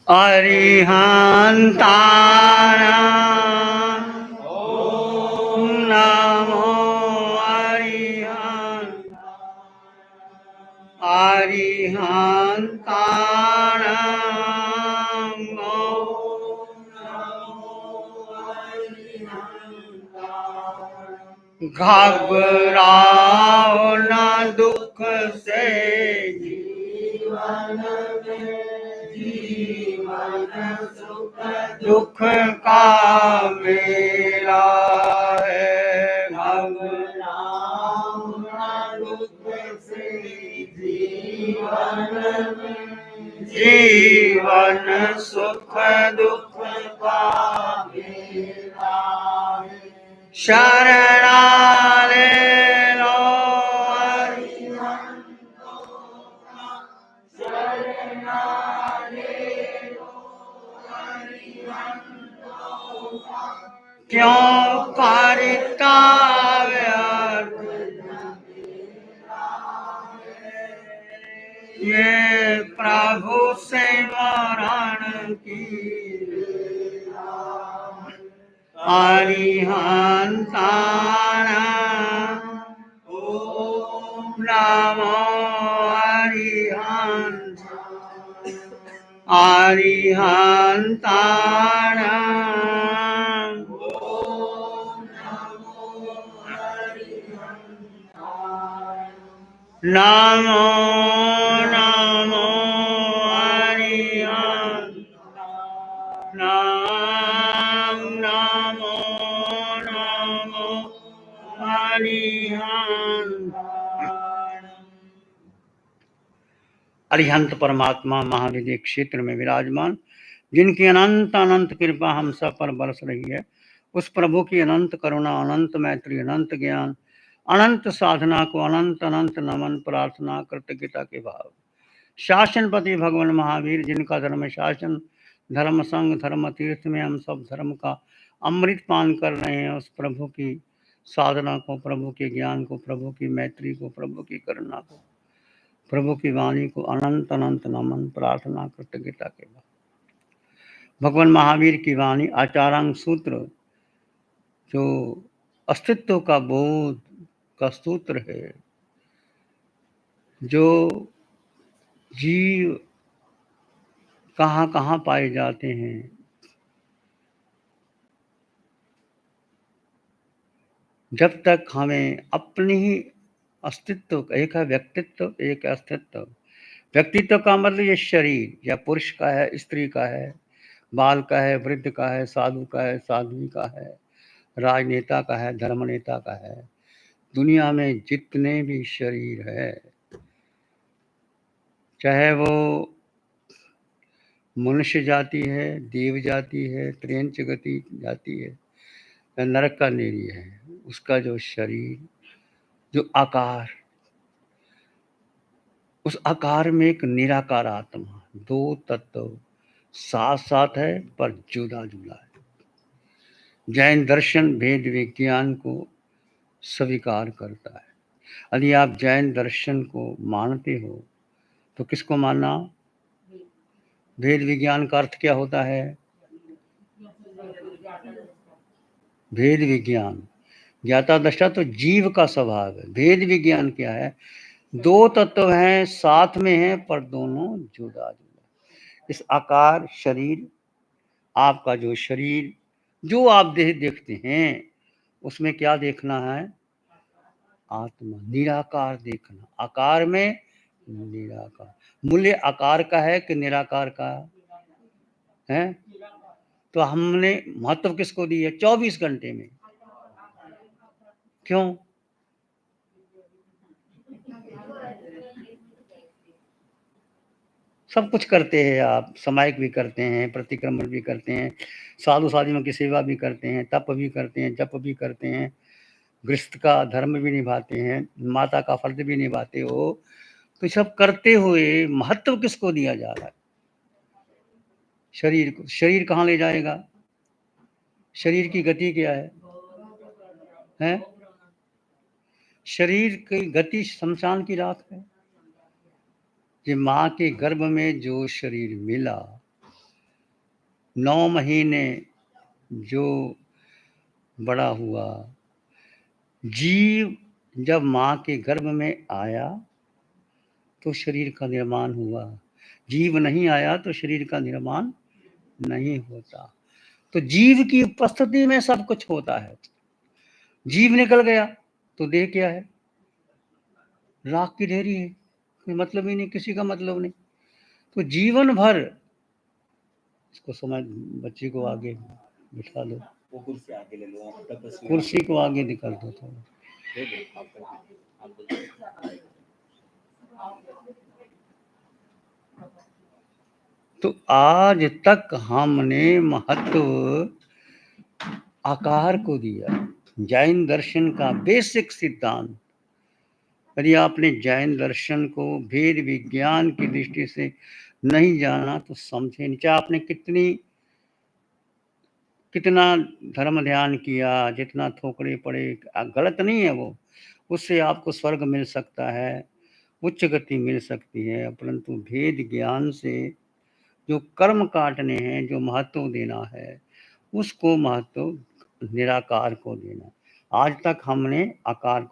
अरिहंतानां ओम नमो अरिहंतानां घबराओ न दुख से जीवन सुख दुख का मेला है। घबराओ न दुख से जीवन सुख दुख का मेला है। शरणा ले लो क्यों करता व्यर्थ ये प्रभु से मरण की अरिहंतानां ओम नमो अरिहंतानां नमो नमो अरिहंतानां नमो नमो अरिहंत परमात्मा महाविद्य क्षेत्र में विराजमान, जिनकी अनंत अनंत कृपा हम सब पर बरस रही है, उस प्रभु की अनंत करुणा, अनंत मैत्री, अनंत ज्ञान, अनंत साधना को अनंत अनंत नमन, प्रार्थना, कृतज्ञता के भाव। शासनपति भगवान महावीर, जिनका धर्म शासन, धर्म संग, धर्म तीर्थ में हम सब धर्म का अमृत पान कर रहे हैं, उस प्रभु की साधना को, प्रभु के ज्ञान को, प्रभु की मैत्री को, प्रभु की करुणा को, प्रभु की वाणी को अनंत अनंत नमन, प्रार्थना, कृतज्ञता के बाद। भगवान महावीर की वाणी आचारांग सूत्र, जो अस्तित्व का बोध का सूत्र है, जो जीव कहाँ कहाँ पाए जाते हैं, जब तक हमें अपने ही अस्तित्व, एक है व्यक्तित्व, एक है अस्तित्व। व्यक्तित्व का मतलब ये शरीर, या पुरुष का है, स्त्री का है, बाल का है, वृद्ध का है, साधु का है, साध्वी का है, राजनेता का है, धर्मनेता का है। दुनिया में जितने भी शरीर है, चाहे वो मनुष्य जाति है, देव जाति है, त्रेंच गति जाति है, या नरक का नेरी है, उसका जो शरीर, जो आकार, उस आकार में एक निराकार आत्मा, दो तत्व साथ साथ है पर जुदा जुदा है। जैन दर्शन भेद विज्ञान को स्वीकार करता है। यदि आप जैन दर्शन को मानते हो तो किसको मानना? भेद विज्ञान का अर्थ क्या होता है? भेद विज्ञान, ज्ञाता दृष्टा तो जीव का स्वभाव है। भेद विज्ञान क्या है? दो तत्व हैं, साथ में हैं पर दोनों जुदा जुदा। इस आकार शरीर, आपका जो शरीर, जो आप देह देखते हैं, उसमें क्या देखना है? आत्मा, निराकार देखना। आकार में निराकार। मूल्य आकार का है कि निराकार का है? तो हमने महत्व किसको दी है? 24 घंटे में। क्यों? सब कुछ करते हैं आप, सामायिक भी करते हैं, प्रतिक्रमण भी करते हैं, साधु साधियों की सेवा भी करते हैं, तप भी करते हैं, जप भी करते हैं, गृहस्थ का धर्म भी निभाते हैं, माता का फर्ज भी निभाते हो। तो सब करते हुए महत्व किसको दिया जा रहा है? शरीर को। शरीर कहाँ ले जाएगा? शरीर की गति क्या है? हैं? शरीर की गति शमशान की राख है। कि माँ के गर्भ में जो शरीर मिला, 9 महीने जो बड़ा हुआ, जीव जब माँ के गर्भ में आया तो शरीर का निर्माण हुआ। जीव नहीं आया तो शरीर का निर्माण नहीं होता। तो जीव की उपस्थिति में सब कुछ होता है। जीव निकल गया तो देह क्या है? राख की ढेरी है, कोई मतलब ही नहीं, किसी का मतलब नहीं। तो जीवन भर इसको समझ, बच्ची को आगे बिठा दो, वो कुर्सी आगे ले लो, कुर्सी को आगे निकल दो थोड़ा। तो आज तक हमने महत्व आकार को दिया। जैन दर्शन का बेसिक सिद्धांत, यदि आपने जैन दर्शन को भेद विज्ञान की दृष्टि से नहीं जाना तो समझे नहीं। चाहे आपने कितना धर्म ध्यान किया, जितना थोकड़े पड़े, गलत नहीं है वो, उससे आपको स्वर्ग मिल सकता है, उच्च गति मिल सकती है, परंतु भेद ज्ञान से जो कर्म काटने हैं, जो महत्व देना है, उसको महत्व निराकार को देना। आज तक हमने आकार,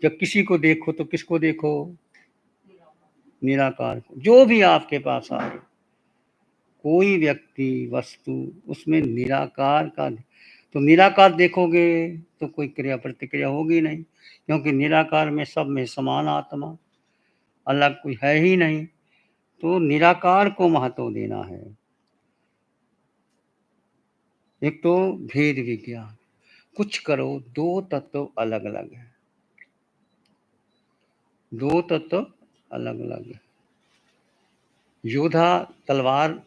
जब किसी को देखो तो किसको देखो? निराकार को। जो भी आपके पास आए, कोई व्यक्ति वस्तु, उसमें निराकार का, तो निराकार देखोगे तो कोई क्रिया प्रतिक्रिया होगी नहीं, क्योंकि निराकार में सब में समान आत्मा, अलग कोई है ही नहीं। तो निराकार को महत्व देना है। एक तो भेद विज्ञान, कुछ करो, दो तत्व अलग अलग है, दो तत्व अलग अलग है। योद्धा तलवार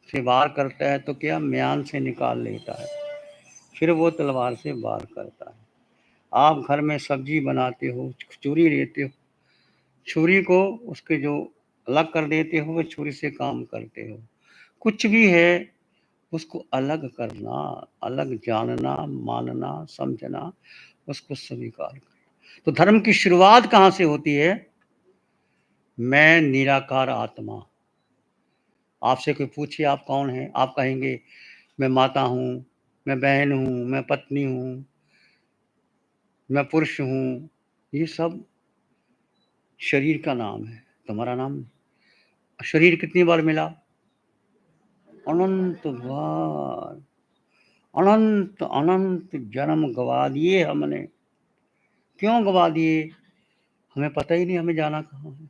से वार करता है तो क्या म्यान से निकाल लेता है, फिर वो तलवार से वार करता है। आप घर में सब्जी बनाते हो, छुरी लेते हो, छुरी को उसके जो अलग कर देते हो, वो छुरी से काम करते हो। कुछ भी है उसको अलग करना, अलग जानना, मानना, समझना, उसको स्वीकार करना। तो धर्म की शुरुआत कहाँ से होती है? मैं निराकार आत्मा। आपसे कोई पूछे आप कौन हैं, आप कहेंगे मैं माता हूँ, मैं बहन हूँ, मैं पत्नी हूँ, मैं पुरुष हूँ। ये सब शरीर का नाम है, तुम्हारा नाम नहीं। शरीर कितनी बार मिला? अनंत बार, अनंत अनंत जन्म गवा दिए हमने। क्यों गवा दिए? हमें पता ही नहीं हमें जाना कहाँ है।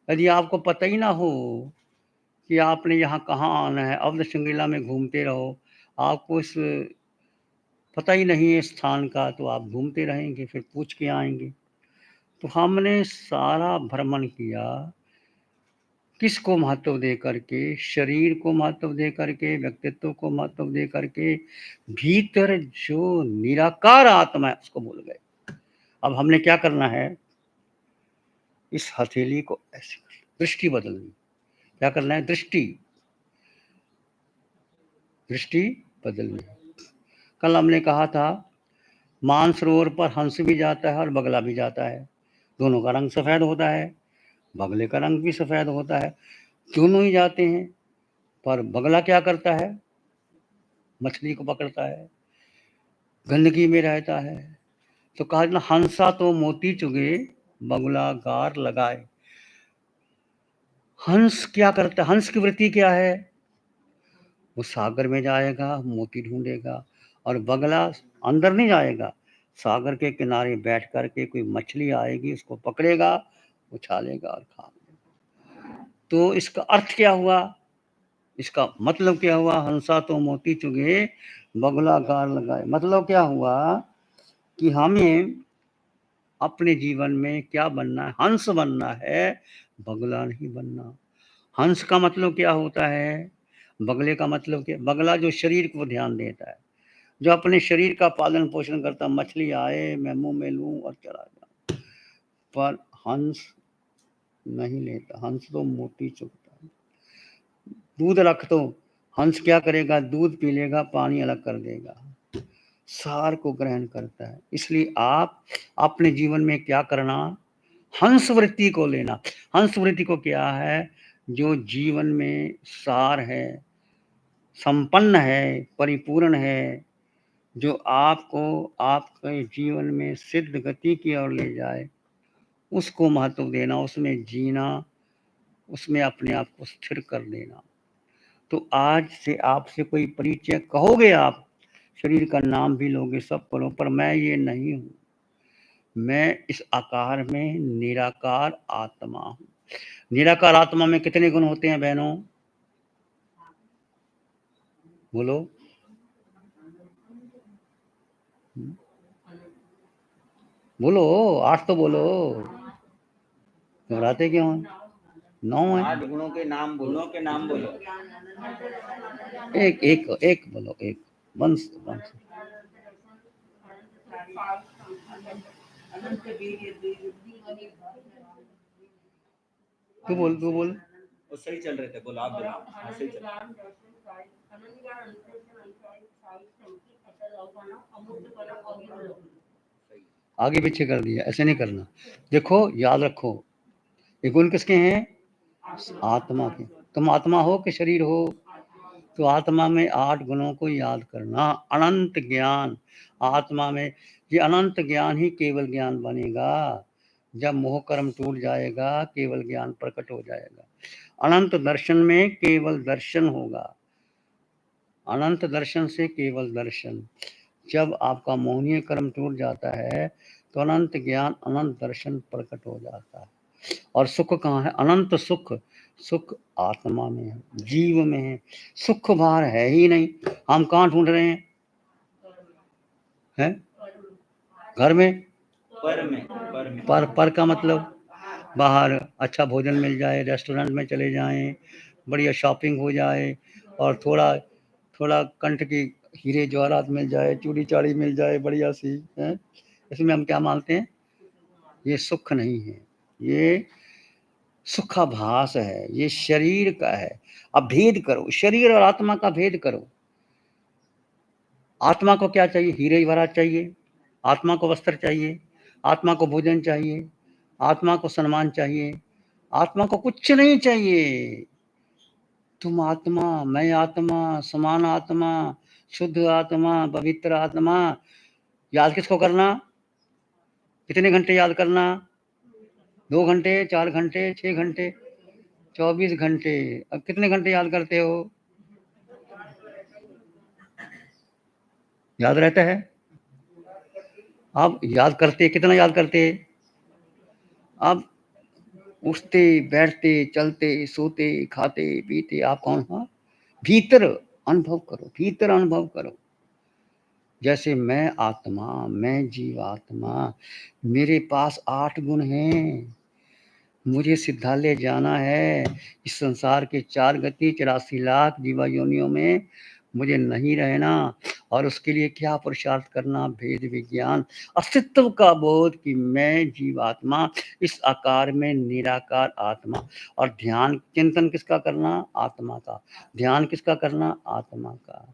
यदि आपको पता ही ना हो कि आपने यहाँ कहाँ आना है, अवध श्रृंगला में घूमते रहो, आपको इस पता ही नहीं है स्थान का, तो आप घूमते रहेंगे, फिर पूछ के आएंगे। तो हमने सारा भ्रमण किया, किसको महत्व दे करके? शरीर को महत्व दे करके, व्यक्तित्व को महत्व दे करके, भीतर जो निराकार आत्मा है उसको भूल गए। अब हमने क्या करना है? इस हथेली को ऐसे दृष्टि बदलनी। क्या करना है? दृष्टि दृष्टि बदलनी। कल हमने कहा था मानसरोवर पर हंस भी जाता है और बगला भी जाता है, दोनों का रंग सफेद होता है, बगले का रंग भी सफेद होता है, दोनों ही जाते हैं। पर बगला क्या करता है? मछली को पकड़ता है, गंदगी में रहता है। तो कहा ना, हंसा तो मोती चुगे, बगुला गार लगाए। हंस क्या करता है? हंस की वृत्ति क्या है? वो सागर में जाएगा, मोती ढूंढेगा, और बगला अंदर नहीं जाएगा, सागर के किनारे बैठ करके कोई मछली आएगी उसको पकड़ेगा, उछालेगा और खा लेगा। तो इसका अर्थ क्या हुआ? इसका मतलब क्या हुआ? हंसा तो मोती चुगे, बगुला गार लगाए। मतलब क्या हुआ कि हमें अपने जीवन में क्या बनना है? हंस बनना है, बगुला नहीं बनना। हंस का मतलब क्या होता है? बगले का मतलब क्या? बगला जो शरीर को ध्यान देता है, जो अपने शरीर का पालन पोषण करता, मछली आए मैं मुंह में लूं और चला जाऊं। पर हंस नहीं लेता, हंस तो मोती चुगता है। दूध रख दो, हंस क्या करेगा? दूध पी लेगा, पानी अलग कर देगा, सार को ग्रहण करता है। इसलिए आप अपने जीवन में क्या करना? हंस वृत्ति को लेना। हंस वृत्ति को क्या है? जो जीवन में सार है, संपन्न है, परिपूर्ण है, जो आपको आपके जीवन में सिद्ध गति की ओर ले जाए, उसको महत्व देना, उसमें जीना, उसमें अपने आप को स्थिर कर देना। तो आज से आपसे कोई परिचय कहोगे आप, शरीर का नाम भी लोगे, सब करो, पर मैं ये नहीं हूँ। मैं इस आकार में निराकार आत्मा हूँ। निराकार आत्मा में कितने गुण होते हैं बहनों? बोलो। बोलो, 8 तो बोलो। घबराते क्यों हैं? 9 है। 8 गुणों के नाम बोलो। एक एक एक बोलो, एक वंश वंश। तू बोल। वो सही चल रहे थे, बोलो आप बोलो। हाँ, सही चल रहा आगे पीछे कर दिया, ऐसे नहीं करना। देखो, याद रखो, ये गुण किसके हैं? आत्मा के। तुम आत्मा हो कि शरीर हो? तो आत्मा में 8 गुणों को याद करना। अनंत ज्ञान आत्मा में, ये अनंत ज्ञान ही केवल ज्ञान बनेगा। जब मोह कर्म टूट जाएगा, केवल ज्ञान प्रकट हो जाएगा। अनंत दर्शन में केवल दर्शन होगा। अनंत दर्शन से केवल दर्शन। जब आपका मोहनीय कर्म टूट जाता है, तो अनंत ज्ञान, अनंत दर्शन प्रकट हो जाता है। और सुख कहाँ है? अनंत सुख। सुख आत्मा में है, जीव में है। सुख बाहर है ही नहीं। हम कहाँ ढूंढ रहे हैं? हैं? घर में। पर का मतलब बाहर अच्छा भोजन मिल जाए, रेस्टोरेंट में चले जाएं, बढ़िया शॉपिंग हो जाए, और थोड़ा थोड़ा कंठ की हीरे जवाहरात मिल जाए, चूड़ी चाड़ी मिल जाए बढ़िया सी है। इसमें हम क्या मानते हैं? ये सुख नहीं है, ये सुखाभास है, ये शरीर का है। अब भेद करो, शरीर और आत्मा का भेद करो। आत्मा को क्या चाहिए? हीरे जवाहरात चाहिए, आत्मा को वस्त्र चाहिए, आत्मा को भोजन चाहिए, आत्मा को सम्मान चाहिए, आत्मा को कुछ नहीं चाहिए। तुम आत्मा, मैं आत्मा, समान आत्मा, शुद्ध आत्मा, पवित्र आत्मा। याद किसको करना? कितने घंटे याद करना? 2 घंटे, 4 घंटे, 6 घंटे, 24 घंटे। अब कितने घंटे याद करते हो? याद रहता है? अब याद करते, कितना याद करते? अब उठते, बैठते, चलते, सोते, खाते, पीते, आप कौन? हाँ, भीतर अनुभव करो, भीतर अनुभव करो। जैसे मैं आत्मा, मैं जीवात्मा, मेरे पास 8 गुण हैं। मुझे सिद्धालय जाना है। इस संसार के 4 गति 84 लाख जीवा योनियों में मुझे नहीं रहना। और उसके लिए क्या पुरुषार्थ करना? भेद विज्ञान, अस्तित्व का बोध कि मैं जीवात्मा, इस आकार में निराकार आत्मा। और ध्यान चिंतन किसका करना? आत्मा का। ध्यान किसका करना? आत्मा का।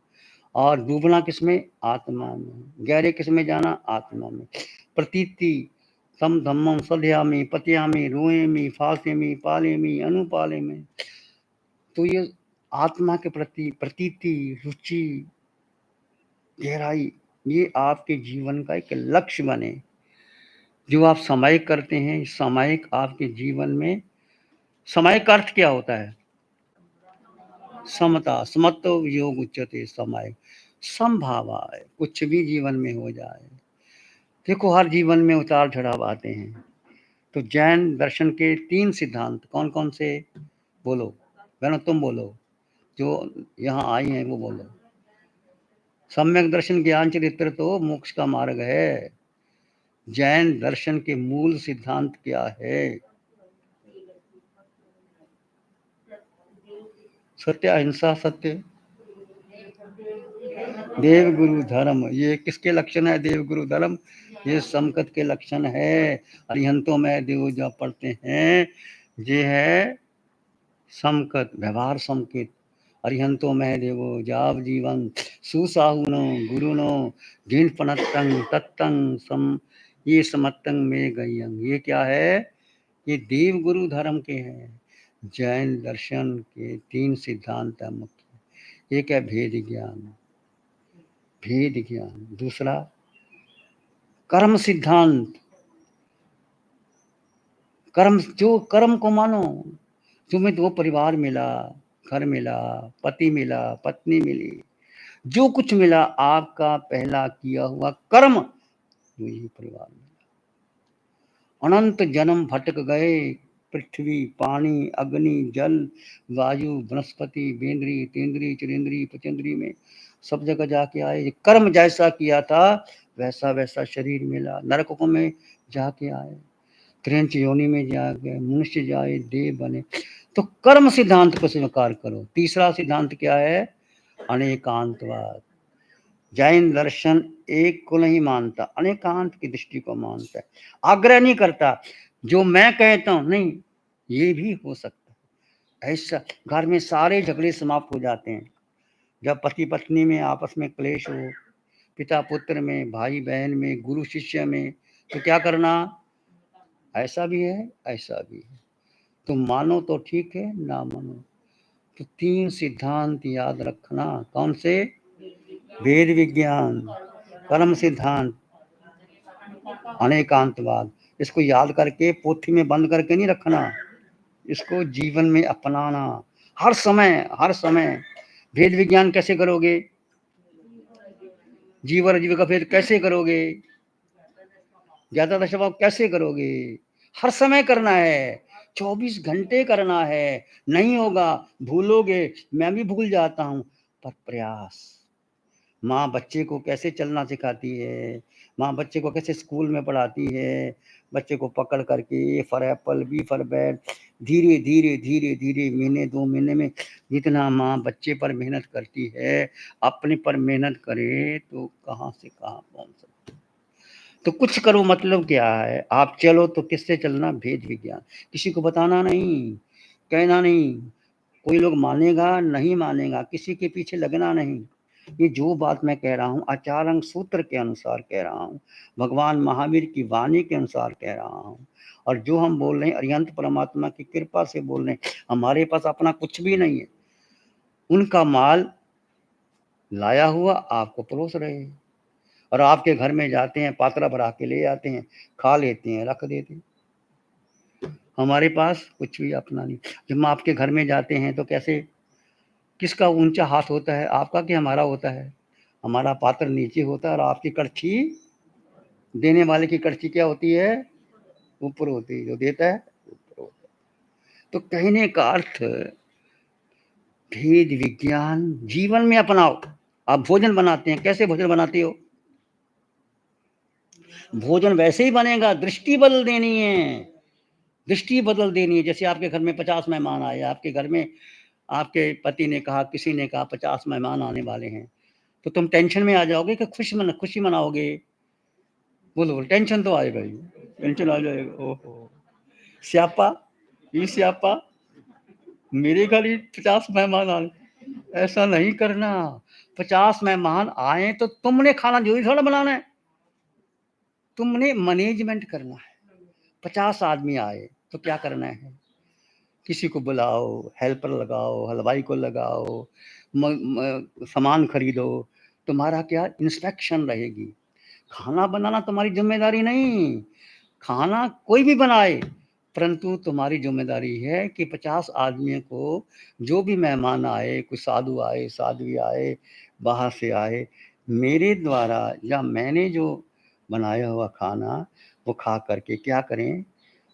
और डूबना किसमें? आत्मा में। गहरे किसमें जाना? आत्मा में। प्रतीति तम धम्मम सध्यामी पत्यामी रोएमी फासेमी पालेमी अनुपालेमी। तो ये आत्मा के प्रति प्रतीति, रुचि, गहराई, ये आपके जीवन का एक लक्ष्य बने। जो आप सामायिक करते हैं, सामायिक आपके जीवन में, सामायिक का अर्थ क्या होता है? समता, समत्व योग उच्चते सामायिक। समभावाय, कुछ भी जीवन में हो जाए। देखो, हर जीवन में उतार चढ़ाव आते हैं। तो जैन दर्शन के 3 सिद्धांत कौन कौन से? बोलो बहनों, तुम बोलो, जो यहाँ आई हैं वो बोलो। सम्यक दर्शन ज्ञान चरित्र तो मोक्ष का मार्ग है। जैन दर्शन के मूल सिद्धांत क्या है? सत्य, अहिंसा, सत्य, देव गुरु धर्म। ये किसके लक्षण है? देव गुरु धर्म, ये समकत के लक्षण है। अरिहंतों में देव जब पढ़ते हैं, ये है समकत, व्यवहार समकित। अरिहंतो में देवो जाव जीवन सुसाहुनो गुरुनो धीन पनत्तंग तत्तंग सम, ये समत्तंग में गयंग। ये क्या है? ये देव गुरु धर्म के हैं। जैन दर्शन के 3 सिद्धांत है मुख्य। एक है भेद ज्ञान, भेद ज्ञान। दूसरा कर्म सिद्धांत, कर्म, जो कर्म को मानो। तुम्हें 2 परिवार मिला, घर मिला, पति मिला, पत्नी मिली, जो कुछ मिला आपका पहला किया हुआ कर्म, यही परिवार मिला। अनंत जन्म भटक गए, पृथ्वी, पानी, अग्नि, जल, वायु, वनस्पति, बेंद्री, तेंद्री, चिरेंद्री, पचेंद्री में सब जगह जाके आए। कर्म जैसा किया था वैसा वैसा शरीर मिला। नरकों में जाके आए, क्रंच योनि में जाके मनुष्य जाए, देव बने। तो कर्म सिद्धांत को स्वीकार करो। तीसरा सिद्धांत क्या है? अनेकांतवाद। जैन दर्शन एक को नहीं मानता, अनेकांत की दृष्टि को मानता है। आग्रह नहीं करता जो मैं कहता हूं, नहीं, ये भी हो सकता है। ऐसा घर में सारे झगड़े समाप्त हो जाते हैं जब पति पत्नी में आपस में क्लेश हो, पिता पुत्र में, भाई बहन में, गुरु शिष्य में। तो क्या करना? ऐसा भी है, ऐसा भी है। तुम मानो तो ठीक है, ना मानो तो 3 सिद्धांत याद रखना। कौन से? वेद विज्ञान, कर्म सिद्धांत, अनेकांतवाद। इसको याद करके पोथी में बंद करके नहीं रखना, इसको जीवन में अपनाना हर समय, हर समय। भेद विज्ञान कैसे करोगे? जीव और जीव का भेद कैसे करोगे? ज्ञाता दशभाव कैसे करोगे? हर समय करना है, 24 घंटे करना है। नहीं होगा, भूलोगे, मैं भी भूल जाता हूं, पर प्रयास। माँ बच्चे को कैसे चलना सिखाती है, माँ बच्चे को कैसे स्कूल में पढ़ाती है, बच्चे को पकड़ करके A for apple, B for bat, धीरे धीरे धीरे धीरे, महीने 2 महीने में जितना माँ बच्चे पर मेहनत करती है, अपने पर मेहनत करे तो कहाँ से कहाँ पहुंच सकती है। तो कुछ करो मतलब क्या है? आप चलो तो किससे चलना? भेद विज्ञान। किसी को बताना नहीं, कहना नहीं। कोई लोग मानेगा, नहीं मानेगा, किसी के पीछे लगना नहीं। ये जो बात मैं कह रहा हूँ आचार्य सूत्र के अनुसार कह रहा हूँ, भगवान महावीर की वाणी के अनुसार कह रहा हूँ। और जो हम बोल रहे हैं अरिहंत परमात्मा की कृपा से बोल रहे हैं। हमारे पास अपना कुछ भी नहीं है, उनका माल लाया हुआ आपको परोस रहे हैं। और आपके घर में जाते हैं, पात्रा भरा के ले आते हैं, खा लेते हैं, रख देते हैं। हमारे पास कुछ भी अपना नहीं। जब हम आपके घर में जाते हैं तो कैसे, किसका ऊंचा हाथ होता है, आपका कि हमारा होता है? हमारा पात्र नीचे होता है और आपकी कड़छी, देने वाले की कड़छी क्या होती है? ऊपर होती है। जो देता है ऊपर होता है। तो कहने का अर्थ, भेद विज्ञान जीवन में अपनाओ। आप भोजन बनाते हैं, कैसे भोजन बनाते हो? भोजन वैसे ही बनेगा, दृष्टि बदल देनी है, दृष्टि बदल देनी है। जैसे आपके घर में 50 मेहमान आए, आपके घर में आपके पति ने कहा, किसी ने कहा 50 मेहमान आने वाले हैं, तो तुम टेंशन में आ जाओगे कि खुशी मनाओगे? बोलो, टेंशन तो आएगा ही, टेंशन आ जाएगा। ओहो, स्यापा, ये स्यापा, मेरे घर ही 50 मेहमान आए। ऐसा नहीं करना। 50 मेहमान आए तो तुमने खाना जरूरी थोड़ा बनाना है, तुमने मैनेजमेंट करना है। 50 आदमी आए तो क्या करना है? किसी को बुलाओ, हेल्पर लगाओ, हलवाई को लगाओ, सामान खरीदो। तुम्हारा क्या इंस्पेक्शन रहेगी। खाना बनाना तुम्हारी जिम्मेदारी नहीं, खाना कोई भी बनाए, परंतु तुम्हारी जिम्मेदारी है कि 50 आदमियों को, जो भी मेहमान आए, कोई साधु आए, साध्वी आए, बाहर से आए, मेरे द्वारा या मैंने जो बनाया हुआ खाना वो खा करके क्या करें?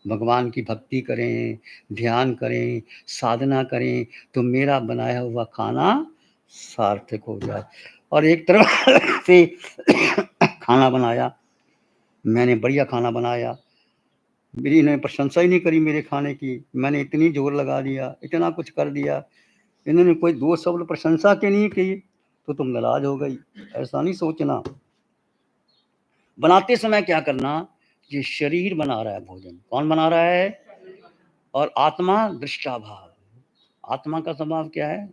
भगवान की भक्ति करें, ध्यान करें, साधना करें, तो मेरा बनाया हुआ खाना सार्थक हो जाए। और एक तरफ से खाना बनाया, मैंने बढ़िया खाना बनाया, मेरी इन्होंने प्रशंसा ही नहीं करी मेरे खाने की, मैंने इतनी जोर लगा दिया, इतना कुछ कर दिया, इन्होंने कोई 2 शब्द प्रशंसा के नहीं की, तो तुम नाराज हो गई। ऐसा नहीं सोचना। बनाते समय क्या करना? ये शरीर बना रहा है भोजन, कौन बना रहा है? और आत्मा दृष्टाभाव। आत्मा का स्वभाव क्या है?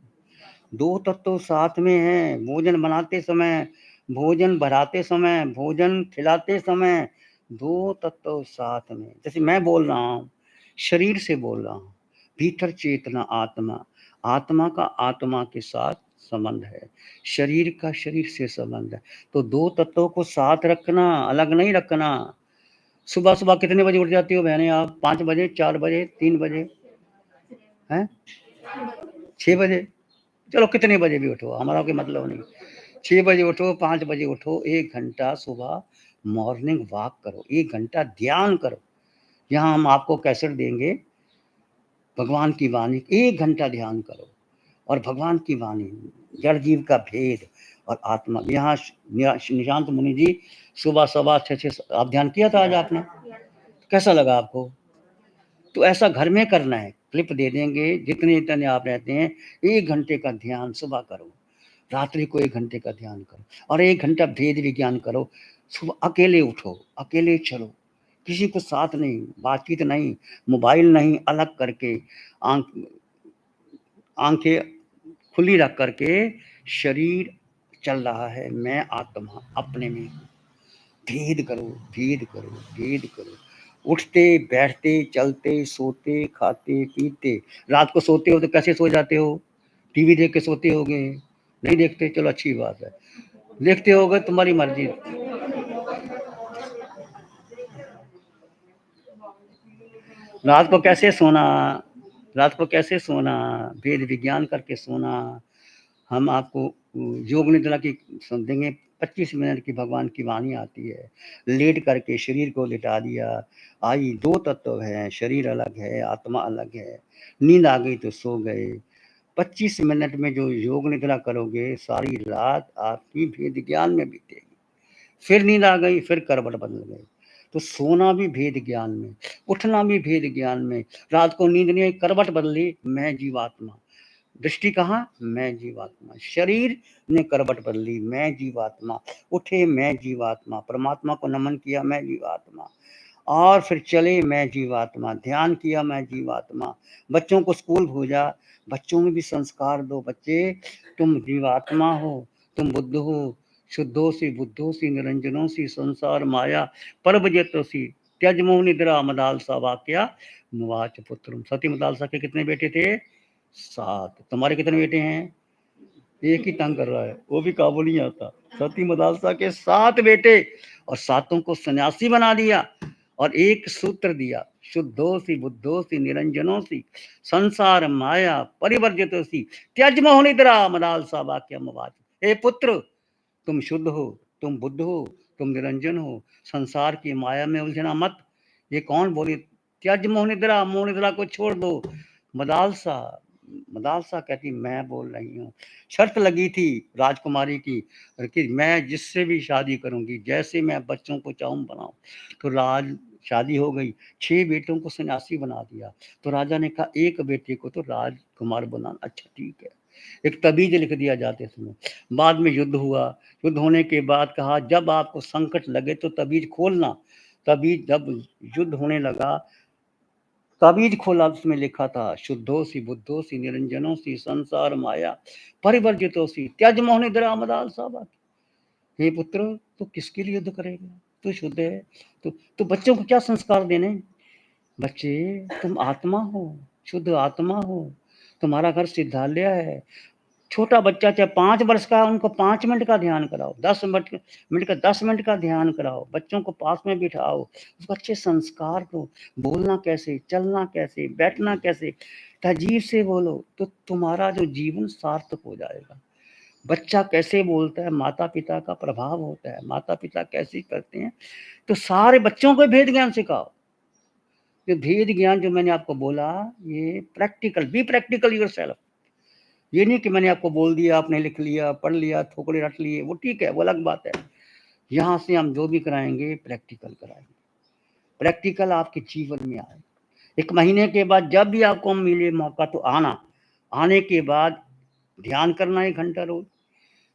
2 तत्व साथ में है। भोजन बनाते समय, भोजन बढ़ाते समय, भोजन खिलाते समय 2 तत्व साथ में। जैसे मैं बोल रहा हूँ, शरीर से बोल रहा हूँ, भीतर चेतना आत्मा, आत्मा का आत्मा के साथ संबंध है, शरीर का शरीर से संबंध है। तो 2 तत्वों को साथ रखना, अलग नहीं रखना। सुबह-सुबह कितने बजे उठ जाती हो बहनें आप? 5 बजे, 4 बजे, 3 बजे? हैं? 6 बजे? चलो कितने बजे भी उठो, हमारा कोई मतलब नहीं। 6 बजे उठो, 5 बजे उठो, 1 घंटा सुबह मॉर्निंग वॉक करो, 1 घंटा ध्यान करो। यहाँ हम आपको कैसेट देंगे, भगवान की वाणी, 1 घंटा ध्यान करो और भगवान की वाणी, जड़ जीव का भेद और आत्मा। यहाँ निशांत मुनि जी सुबह सवा 6 आप ध्यान किया था आज आपने? कैसा लगा आपको? तो ऐसा घर में करना है, क्लिप दे देंगे, जितने आप रहते हैं, 1 घंटे का ध्यान सुबह करो, रात्रि को 1 घंटे का ध्यान करो और 1 घंटा भेद विज्ञान करो। सुबह अकेले उठो, अकेले चलो, किसी को साथ नहीं, बातचीत नहीं, मोबाइल नहीं, अलग करके आँख आँखें खुली रख करके शरीर चल रहा है, मैं आत्मा अपने में हूँ। भेद करो, भेद करो, भेद करो। उठते, बैठते, चलते, सोते, खाते, पीते। रात को सोते हो तो कैसे सो जाते हो? टीवी देख के सोते होगे? नहीं देखते? चलो अच्छी बात है। देखते होगे तुम्हारी मर्ज़ी। रात को कैसे सोना? रात को कैसे सोना? वेद विज्ञान करके सोना। हम आपको योग निद्रा की देंगे, 25 मिनट की भगवान की वाणी आती है। लेट करके शरीर को लिटा दिया। आई 2 तत्व हैं, शरीर अलग है, आत्मा अलग है। नींद आ गई तो सो गए। 25 मिनट में जो योग निद्रा करोगे, सारी रात आपकी भेद ज्ञान में बीतेगी। फिर नींद आ गई, फिर करवट बदल गई। तो सोना भी भेद ज्ञान में, उठना भी भेद ज्ञान में। रात को नींद नहीं आई, करवट बदली, मैं जीवात्मा। दृष्टि कहाँ? मैं जीवात्मा। शरीर ने करवट बदली, मैं जीवात्मा। उठे, मैं जीवात्मा। परमात्मा को नमन किया, मैं जीवात्मा। और फिर चले, मैं जीवात्मा। ध्यान किया, मैं जीवात्मा। बच्चों को स्कूल भेजा, बच्चों में भी संस्कार दो। बच्चे, तुम जीवात्मा हो, तुम बुद्ध हो, शुद्धोसी बुद्धोसी निरंजनोसी संसार माया परभजतोसी त्यज मोह निद्रा मदालसा वाक्या मुवाच पुत्रम। सती मदालसा के कितने बेटे थे? 7। तुम्हारे कितने बेटे हैं? एक ही तंग कर रहा है, वो भी काबू नहीं आता। सती मदालसा के 7 बेटे और 7 को सन्यासी बना दिया और एक सूत्र दिया, शुद्धोसी बुद्धोसी निरंजनोसी संसार माया परिवर्जितोसी त्यज मोह निद्रा मदालसा वाक्य मुवाच। हे पुत्र, तुम शुद्ध हो, तुम बुद्ध हो, तुम निरंजन हो, संसार की माया में उलझना मत। ये कौन बोली? त्यज मोह निद्रा को छोड़ दो। मदालसा, मदालसा कहती मैं बोल रही हूँ। शर्त लगी थी राजकुमारी की कि मैं जिससे भी शादी करूंगी, जैसे मैं बच्चों को चाहूँ बनाऊं। तो राज शादी हो गई, 6 बेटों को सन्यासी बना दिया। तो राजा ने कहा एक बेटे को तो राजकुमार बनाना। अच्छा ठीक है, एक तबीज लिख दिया जाते समय। बाद में युद्ध हुआ, युद्ध होने के बाद कहा जब आपको संकट लगे तो तबीज खोलना। तबीज जब युद्ध होने लगा, तबीज खोला, उसमें लिखा था शुद्धोसी बुद्धोसी निरंजनोसी संसार माया परिवर्जितोसी त्यज मोह निद्रा मदालसा वाक्य। हे पुत्र, तू किसके लिए युद्ध करेगा? तू शुद्ध है। तो बच्चों को क्या संस्कार देने? बच्चे, तुम आत्मा हो, शुद्ध आत्मा हो। तुम्हारा घर सिद्धालय है। छोटा बच्चा चाहे 5 वर्ष का है, उनको 5 मिनट का ध्यान कराओ, 10 मिनट का ध्यान कराओ। बच्चों को पास में बिठाओ, उसको अच्छे संस्कार दो। बोलना कैसे, चलना कैसे, बैठना कैसे, तहजीब से बोलो, तो तुम्हारा जो जीवन सार्थक हो जाएगा। बच्चा कैसे बोलता है, माता पिता का प्रभाव होता है। माता पिता कैसे करते हैं, तो सारे बच्चों को भेद ज्ञान सिखाओ। ये भेद ज्ञान जो मैंने आपको बोला, ये प्रैक्टिकल, बी प्रैक्टिकल योरसेल्फ। ये नहीं कि मैंने आपको बोल दिया, आपने लिख लिया, पढ़ लिया, थोकड़े रट लिए, वो ठीक है, वो अलग बात है। यहाँ से हम जो भी कराएंगे प्रैक्टिकल कराएंगे, प्रैक्टिकल आपके जीवन में आए। 1 महीने के बाद जब भी आपको मिले मौका तो आना। आने के बाद ध्यान करना 1 घंटा रोज,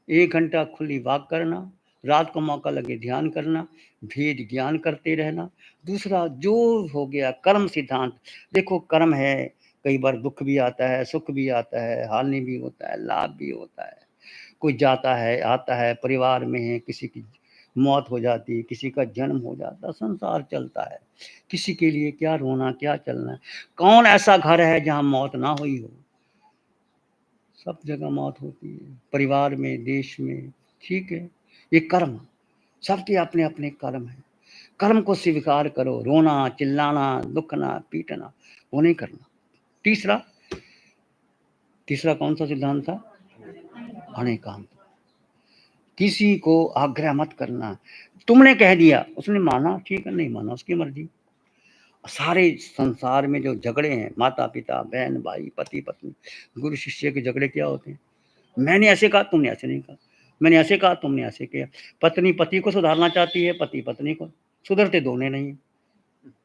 1 घंटा खुली वॉक करना, रात को मौका लगे ध्यान करना, भेद ज्ञान करते रहना। दूसरा जो हो गया कर्म सिद्धांत, देखो कर्म है, कई बार दुख भी आता है, सुख भी आता है, हानि भी होता है, लाभ भी होता है। कोई जाता है, आता है, परिवार में है, किसी की मौत हो जाती है, किसी का जन्म हो जाता, संसार चलता है। किसी के लिए क्या रोना, क्या चलना है। कौन ऐसा घर है जहाँ मौत ना हुई हो? सब जगह मौत होती है, परिवार में, देश में। ठीक है, ये कर्म, सबके अपने अपने कर्म है। कर्म को स्वीकार करो। रोना, चिल्लाना, दुखना, पीटना वो नहीं करना। तीसरा तीसरा कौन सा सिद्धांत था? अनेकांत। किसी को आग्रह मत करना। तुमने कह दिया, उसने माना, ठीक है, नहीं माना उसकी मर्जी। सारे संसार में जो झगड़े हैं, माता पिता, बहन भाई, पति पत्नी, गुरु शिष्य के झगड़े क्या होते हैं? मैंने ऐसे कहा, तुमने ऐसे नहीं कहा। मैंने ऐसे कहा, तुमने ऐसे किया। पत्नी पति को सुधारना चाहती है, पति पत्नी को। सुधरते दोनों नहीं।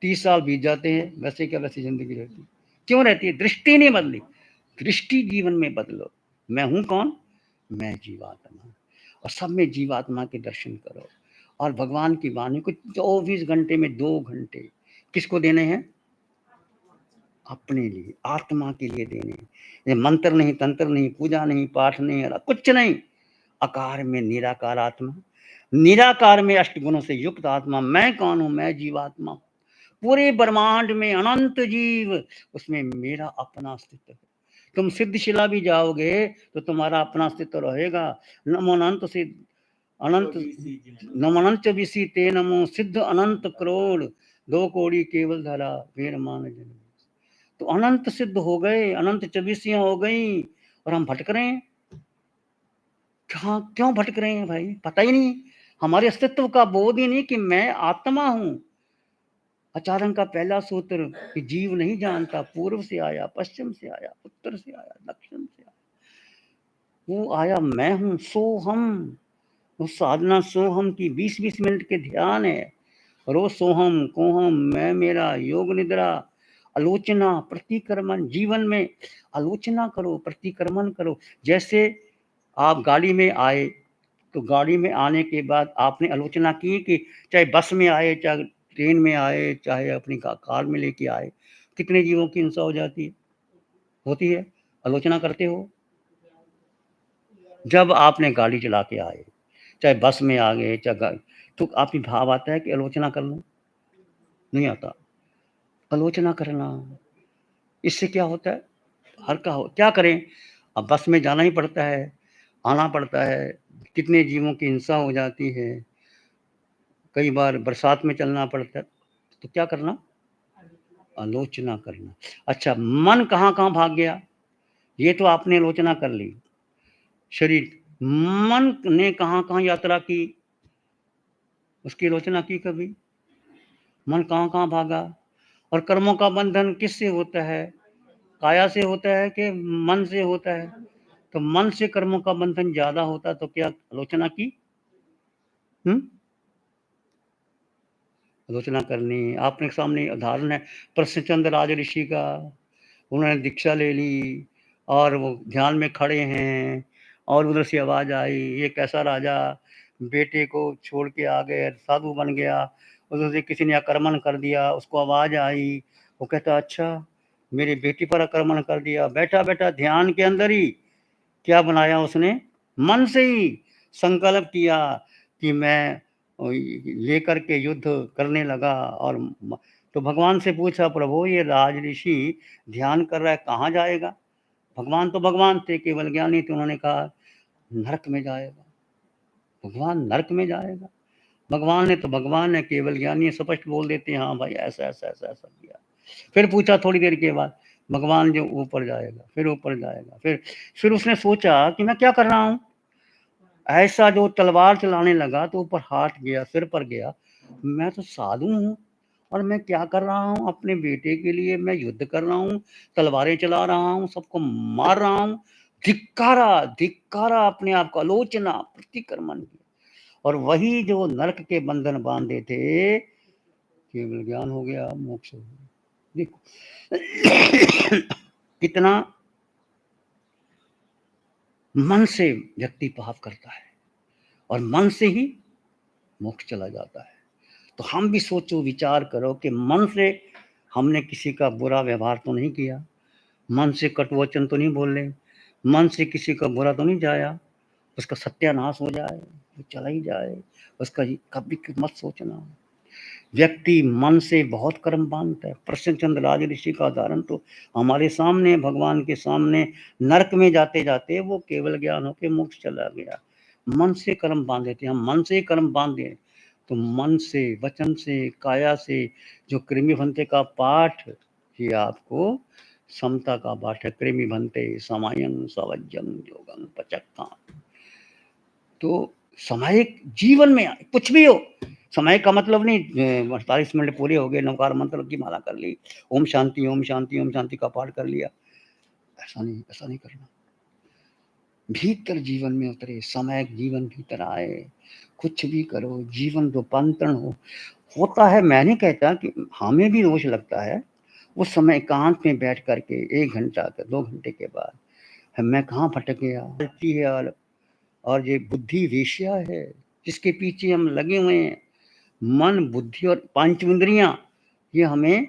30 साल बीत जाते हैं, वैसे क्या वैसी जिंदगी रहती। क्यों रहती है? दृष्टि नहीं बदली। दृष्टि जीवन में बदलो। मैं हूं कौन? मैं जीवात्मा। और सब में जीवात्मा के दर्शन करो। और भगवान की वाणी को 24 घंटे में 2 घंटे किसको देने हैं? अपने लिए, आत्मा के लिए देने। ये मंत्र नहीं, तंत्र नहीं, पूजा नहीं, पाठ नहीं, कुछ नहीं। आकार में निराकार आत्मा, निराकार में अष्ट गुणों से युक्त आत्मा। मैं कौन हूं? मैं जीवात्मा। पूरे ब्रह्मांड में अनंत जीव, उसमें मेरा अपना अस्तित्व है। तुम सिद्धशिला भी जाओगे तो तुम्हारा अपना अस्तित्व रहेगा। नमो अनंत सिद्ध अनंत, नमो अनंत विसी ते नमो सिद्ध अनंत करोड़, 2 कौड़ी केवल धरा वीर मान जन। तो अनंत सिद्ध हो गए, अनंत चौबीसियां हो गई, और हम भटक रहे हैं। क्यों भटक रहे हैं भाई? पता ही नहीं, हमारे अस्तित्व का बोध ही नहीं कि मैं आत्मा हूं। आचार्य का पहला सूत्र कि जीव नहीं जानता, पूर्व से आया, पश्चिम से आया, उत्तर से आया, दक्षिण से आया। वो आया मैं हूं, सोहम। वो साधना सोहम की 20-20 मिनट के ध्यान है। रोज सोहम कोहम मैं मेरा, योग निद्रा, आलोचना, प्रतिक्रमण। जीवन में आलोचना करो, प्रतिक्रमण करो। जैसे आप गाड़ी में आए, तो गाड़ी में आने के बाद आपने आलोचना की कि चाहे बस में आए, चाहे ट्रेन में आए, चाहे अपनी कार में लेके आए, कितने जीवों की हिंसा हो जाती है? होती है। आलोचना करते हो? जब आपने गाड़ी चला के आए, चाहे बस में आ गए, चाहे तो आपकी भाव आता है कि आलोचना कर लूं? नहीं आता। आलोचना करना, इससे क्या होता है? हल्का हो। क्या करें? अब बस में जाना ही पड़ता है, आना पड़ता है, कितने जीवों की हिंसा हो जाती है, कई बार बरसात में चलना पड़ता है, तो क्या करना? आलोचना करना। अच्छा, मन कहाँ कहाँ भाग गया? ये तो आपने आलोचना कर ली। शरीर, मन ने कहाँ कहाँ यात्रा की? उसकी आलोचना की कभी? मन कहाँ कहाँ भागा? और कर्मों का बंधन किससे होता है? काया से होता है कि मन से होता है? तो मन से कर्मों का बंधन ज्यादा होता तो क्या आलोचना की? आलोचना करनी। आपने सामने उदाहरण है प्रश्नचंद्र राज ऋषि का। उन्होंने दीक्षा ले ली और वो ध्यान में खड़े हैं, और उधर से आवाज आई, ये कैसा राजा बेटे को छोड़ के आ गए, साधु बन गया। उधर से किसी ने आक्रमण कर दिया, उसको आवाज आई। वो कहता अच्छा, मेरी बेटी पर आक्रमण कर दिया। बैठा बैठा ध्यान के अंदर ही क्या बनाया उसने? मन से ही संकल्प किया कि मैं लेकर के युद्ध करने लगा। और तो भगवान से पूछा, प्रभु ये राज ऋषि ध्यान कर रहा है, कहाँ जाएगा? भगवान तो भगवान थे, केवल ज्ञानी थे। उन्होंने कहा नरक में जाएगा। भगवान नरक में जाएगा? भगवान ने तो भगवान है, केवल ज्ञानी स्पष्ट बोल देते हैं हाँ भाई ऐसा ऐसा ऐसा ऐसा किया। फिर पूछा थोड़ी देर के बाद, भगवान जो ऊपर जाएगा, फिर ऊपर जाएगा। फिर उसने सोचा कि मैं क्या कर रहा हूँ। ऐसा जो तलवार चलाने लगा तो ऊपर हाथ गया, सिर पर गया। मैं तो साधु हूँ और मैं क्या कर रहा हूँ? अपने बेटे के लिए मैं युद्ध कर रहा हूँ, तलवारें चला रहा हूँ, सबको मार रहा हूँ। धिक्कारा, धिक्कारा अपने आप को, आलोचना, प्रतिक्रमण किया। और वही जो नरक के बंधन बांधे थे, केवल ज्ञान हो गया, मोक्ष हो गया। देखो कितना मन से व्यक्ति पाप करता है और मन से ही मोक्ष चला जाता है। तो हम भी सोचो, विचार करो कि मन से हमने किसी का बुरा व्यवहार तो नहीं किया, मन से कटुवचन तो नहीं बोले, मन से किसी का बुरा तो नहीं जाया, उसका सत्यानाश हो जाए। वो चला ही जाए, उसका कभी मत सोचना। व्यक्ति मन से बहुत कर्म बांधता है। प्रसन्नचंद्र राज ऋषि का उदाहरण तो हमारे सामने, भगवान के सामने, नरक में जाते जाते वो केवल ज्ञान होके मोक्ष चला गया। मन से कर्म बांधे थे, हम मन से ही कर्म बांधे तो मन से, वचन से, काया से जो कृमि भंते का पाठ, ये आपको समता का पाठ है। कृमि भंते समायन सवज्जन योगं पचक्का। तो सामायिक जीवन में कुछ भी हो, समय का मतलब नहीं 48 मिनट पूरे हो गए, नवकार मंत्र की माला कर ली, ओम शांति ओम शांति ओम शांति का पाठ कर लिया, ऐसा नहीं करना। भीतर जीवन में उतरे, समय जीवन भीतर आए, कुछ भी करो, जीवन रूपांतरण होता है। मैं नहीं कहता कि हमें भी रोज लगता है, उस समय एकांत में बैठ करके 1 घंटा 2 घंटे के बाद मैं कहाँ भटक गया। और ये बुद्धि वेश्या है जिसके पीछे हम लगे हुए हैं। मन, बुद्धि और पांच इंद्रियां, ये हमें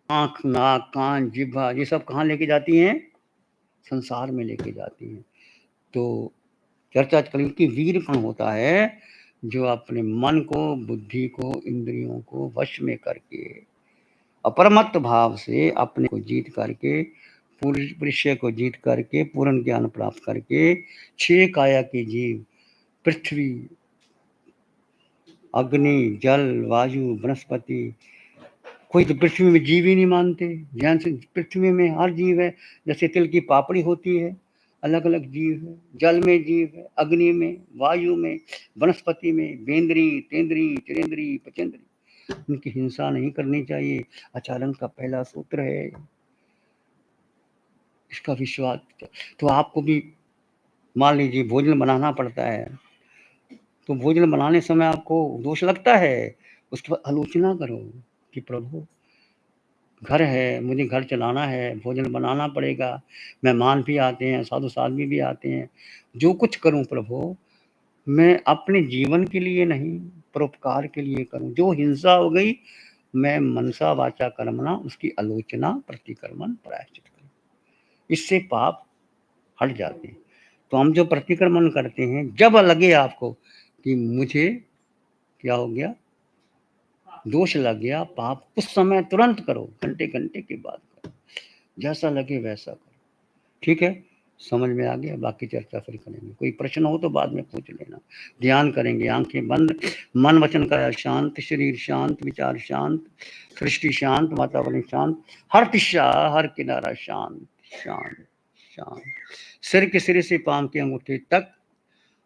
आंख, नाक, कान, जिह्वा, ये सब कहाँ लेके जाती हैं? संसार में लेके जाती हैं। तो चर्चा करें कि वीर कौन होता है? जो अपने मन को, बुद्धि को, इंद्रियों को वश में करके, अपरमत्त भाव से अपने को जीत करके, पुरुष को जीत करके, पूर्ण ज्ञान प्राप्त करके, 6 काया के जीव, पृथ्वी, अग्नि, जल, वायु, वनस्पति, कोई तो पृथ्वी में जीव ही नहीं मानते। ध्यान से, पृथ्वी में हर जीव है। जैसे तिल की पापड़ी होती है, अलग अलग जीव है। जल में जीव है, अग्नि में, वायु में, वनस्पति में, बेंद्री, तेंद्री, चिरेंद्री, पचेंद्री। उनकी हिंसा नहीं करनी चाहिए, आचरण का पहला सूत्र है। इसका विश्वास। तो आपको भी मान लीजिए भोजन बनाना पड़ता है, तो भोजन बनाने समय आपको दोष लगता है, उसके बाद आलोचना करो कि प्रभु घर है, मुझे घर चलाना है, भोजन बनाना पड़ेगा, मेहमान भी आते हैं, साधु साध्वी भी आते हैं, जो कुछ करूं प्रभु मैं अपने जीवन के लिए नहीं, परोपकार के लिए करूं। जो हिंसा हो गई, मैं मनसा वाचा कर्मणा, उसकी आलोचना, प्रतिक्रमण, प्रायश्चित करूं। इससे पाप हट जाते हैं। तो हम जो प्रतिक्रमण करते हैं, जब लगे आपको कि मुझे क्या हो गया, दोष लग गया, पाप, उस समय तुरंत करो, घंटे घंटे के बाद करो, जैसा लगे वैसा करो। ठीक है, समझ में आ गया? बाकी चर्चा फिर करेंगे। कोई प्रश्न हो तो बाद में पूछ लेना। ध्यान करेंगे, आंखें बंद, मन वचन का शांत, शरीर शांत, विचार शांत, सृष्टि शांत, वातावरण शांत, हर दिशा, हर किनारा शांत शांत शांत। सिर के सिरे से पांव के अंगूठे तक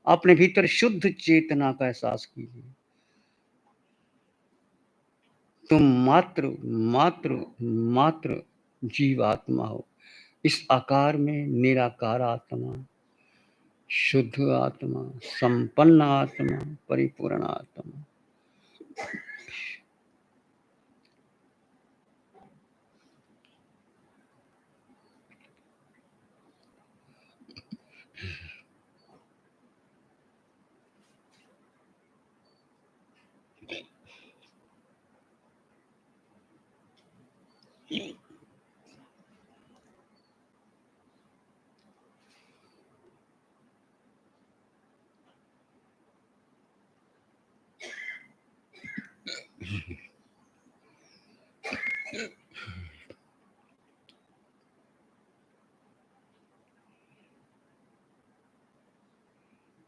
अपने भीतर शुद्ध चेतना का एहसास कीजिए। तुम मात्र मात्र मात्र जीवात्मा हो, इस आकार में निराकार आत्मा, शुद्ध आत्मा, संपन्न आत्मा, परिपूर्ण आत्मा।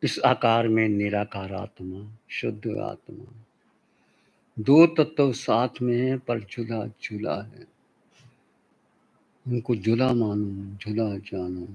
इस आकार में निराकार आत्मा, शुद्ध आत्मा, दो तत्व साथ में है पर जुदा जुदा है। उनको जुदा मानो, जुदा जानो।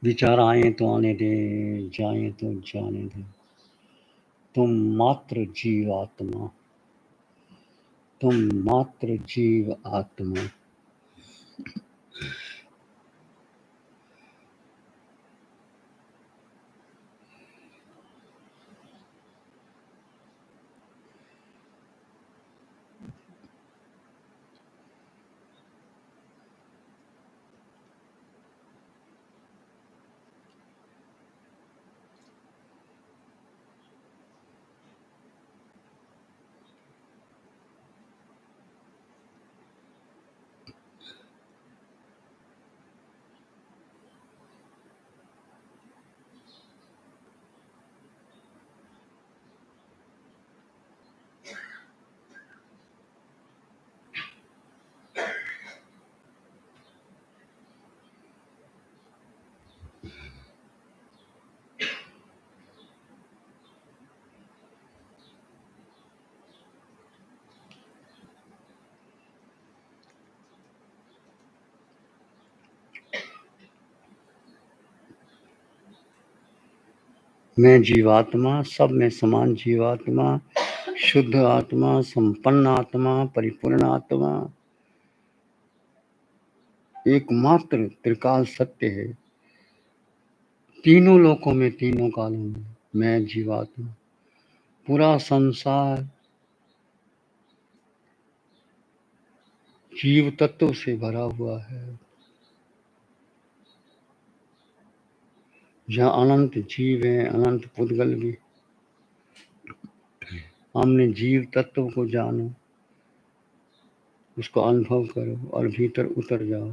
विचार आए तो आने दे, जाए तो जाने दे। तुम मात्र जीव आत्मा, तुम मात्र जीव आत्मा। मैं जीवात्मा, सब में समान जीवात्मा, शुद्ध आत्मा, संपन्न आत्मा, परिपूर्ण आत्मा, एकमात्र त्रिकाल सत्य है। तीनों लोकों में, तीनों कालों में मैं जीवात्मा। पूरा संसार जीव तत्व से भरा हुआ है, जहाँ अनंत जीव हैं, अनंत पुद्गल भी। हमने जीव तत्व को जानो, उसको अनुभव करो और भीतर उतर जाओ।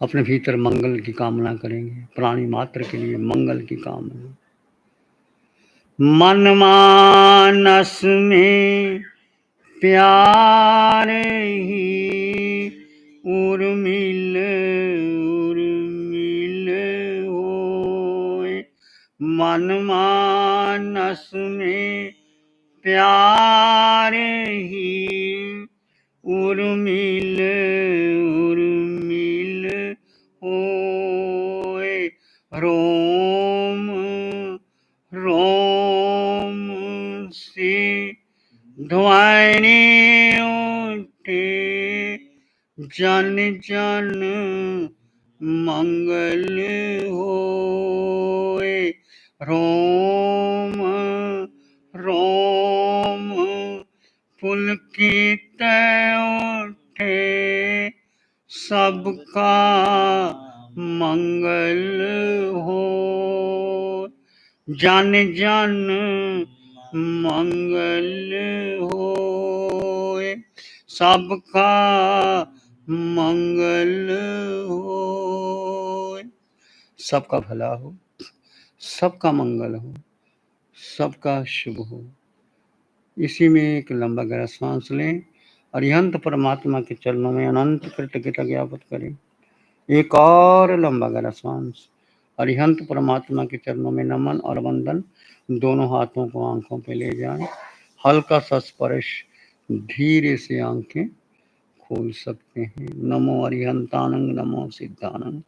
अपने भीतर मंगल की कामना करेंगे, प्राणी मात्र के लिए मंगल की कामना। मन मानस में प्यार ही उर्मिल उर्मिल होए। मन मानस में प्यार ही उर्मिल उर्मिल होए। रोम रोम से ध्वनि उठे, जन जन मंगल होए। रोम रोम पुलकित उठे, सबका मंगल हो। जन जन मंगल होए, सबका मंगल होए। सबका भला हो, सबका मंगल हो, सबका शुभ हो। इसी में एक लंबा गहरा सांस लें, अरिहंत परमात्मा के चरणों में अनंत कृतज्ञता ज्ञापित करें। एक और लंबा गहरा सांस। अरिहंत परमात्मा के चरणों में नमन और वंदन। दोनों हाथों को आंखों पे ले जाएं, हल्का सा स्पर्श, धीरे से आंखें खोल सकते हैं। नमो अरिहंतानंग, नमो सिद्धानंग,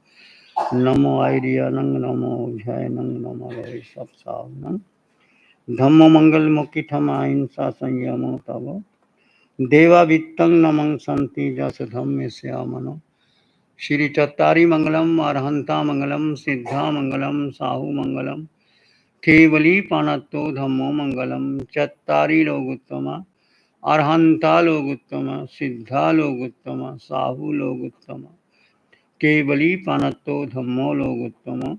नमो आर्यानंग, नमो जयनंग, नमो सप्तानंग। धम्म मंगल मुखिठम अहिंसा संयमो तव, देवा वित्तं नमं संति जस धम्म श्यामनो। श्री चत्तारी मंगलम, अरहंता मंगलम, सिद्धा मंगलम, साहू मंगलम, केवली पानत्तो धम्मो मंगलम। चत्तारी लोग उत्तमा, अरहंता लोग उत्तमा, सिद्धा लोग उत्तमा, साहू लोग उत्तमा, केवली पानत्तो धम्मो लोग उत्तमा।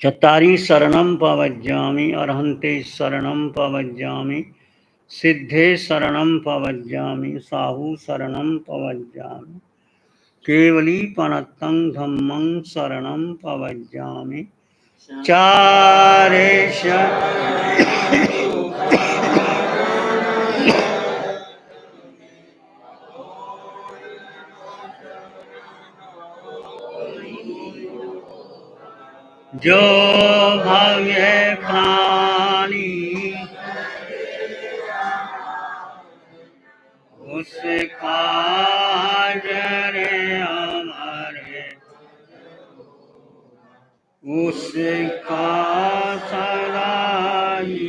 चत्तारी शरणं पवज्जामि, अरहंते शरणं पवज्जामि, सिद्धे शरणं पवज्जामि, साहू शरणं पवज्जामि, केवली पनत्तं धम्मं शरणं पवज्जामि। चारेश जो भव्य प्राणी उसका जरे हमारे, उसका सदा ही